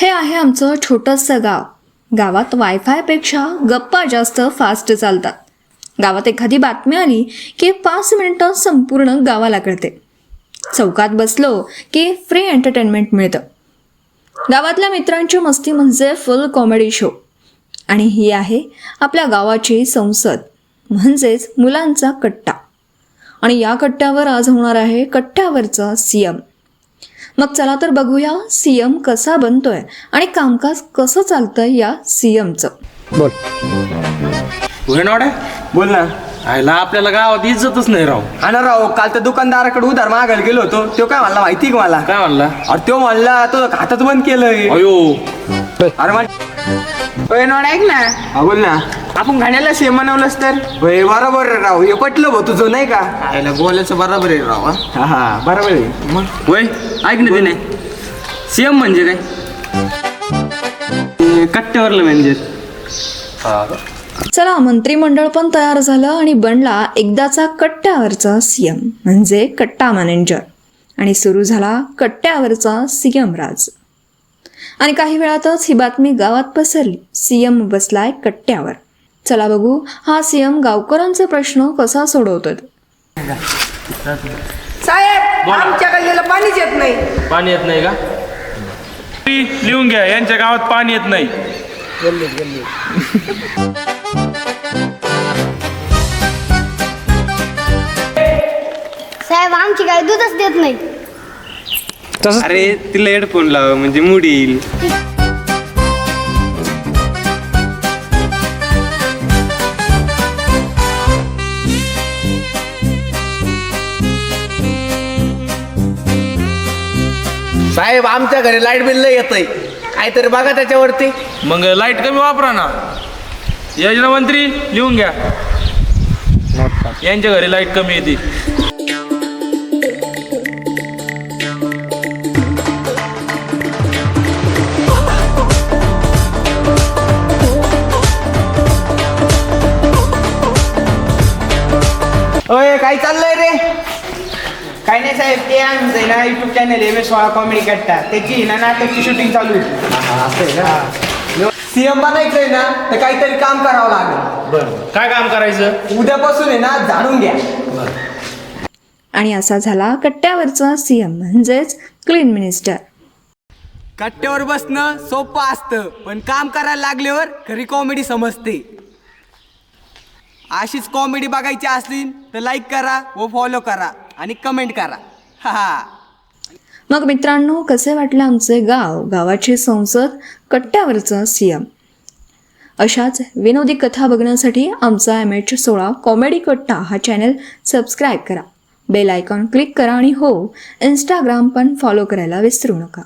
हे आहे आमचं छोटंसं गाव. गावात वायफायपेक्षा गप्पा जास्त फास्ट चालतात. गावात एखादी बातमी आली की 5 मिनिटं संपूर्ण गावाला कळते. चौकात बसलो की फ्री एंटरटेनमेंट मिळतं. गावातल्या मित्रांची मस्ती म्हणजे फुल कॉमेडी शो. आणि ही आहे आपल्या गावाची संसद, म्हणजेच मुलांचा कट्टा. आणि या कट्ट्यावर आज होणार आहे कट्ट्यावरचा सीएम. मग चला तर बघूया सीएम कसा बनतोय आणि कामकाज कसं चालतंय या सीएमचं. बोल. बोल ना. आयला आपल्याला गावात इज्जतच नाही राव. हा ना राव, काल त्या दुकानदाराकडे उधार मागायला गेलो होतो. तो काय म्हणला माहिती का मला? काय म्हणला? अरे तो म्हणला तो खात्यात बंद केलंय. अयो, अरे ऐक ना. हा बोल ना. आपण घाण्याला सेम बनवलंस तर बरोबर आहे राव. हे पटलं भाऊ तुझं नाही का? आयला बोलायचं बरोबर आहे राव. हा हा बरोबर आहे. मग वय ऐक ना. ते नाही सीएम म्हणजे काय? कट्ट्यावरलं म्हणजे. चला, मंत्रिमंडळ पण तयार झालं आणि बनला एकदाचा कट्ट्यावरचा सीएम म्हणजे कट्टा मॅनेजर. आणि सुरू झाला कट्ट्यावरचा सीएम राज. आणि काही वेळातच ही बातमी गावात पसरली, सीएम बसलाय कट्ट्यावर. चला बघू हा सीएम गावकऱ्यांचा प्रश्न कसा सोडवतोय. साहेब, आमच्या गल्लीला पाणीच येत नाही. पाणी येत नाही का? लिहून घ्या, यांच्या गावात पाणी येत नाही. साहेब, आमची गाय दूधच देत नाही. अरे तिला हेडफोन लाव म्हणजे मूड येईल. साहेब, आमच्या घरी लाईट बिल लय येतंय. काहीतरी बघा त्याच्यावरती. मग लाईट कमी वापरा ना. योजना मंत्री लिहून घ्या, यांच्या घरी लाईट कमी येते. ओय काय चाललंय रे? काय नाही साहेब, ते आमचं ना YouTube channel M S comedy Katta, त्याची ना नाटकची शूटिंग चालू आहे. सीएम बनायचंय ना तर काहीतरी काम करावं लागेल. बरं, काय काम करायचं? उद्यापासून आहे ना जाणून घ्या. आणि असा झाला कट्ट्यावरचा सीएम म्हणजेच क्लीन मिनिस्टर. कट्ट्यावर बसणं सोपं असतं, पण काम करायला लागल्यावर खरी कॉमेडी समजते. अशीच कॉमेडी बघायची असली तर लाईक करा व फॉलो करा आणि कमेंट करा. हा. मग मित्रांनो, कसे वाटले आमचे गाव, गावाची संसद, कट्ट्यावरचा सीएम? अशाच विनोदी कथा बघण्यासाठी आमचा MH16 कॉमेडी कट्टा हा चॅनल सबस्क्राईब करा, बेल आयकॉन क्लिक करा आणि हो, इंस्टाग्राम पण फॉलो करायला विसरू नका.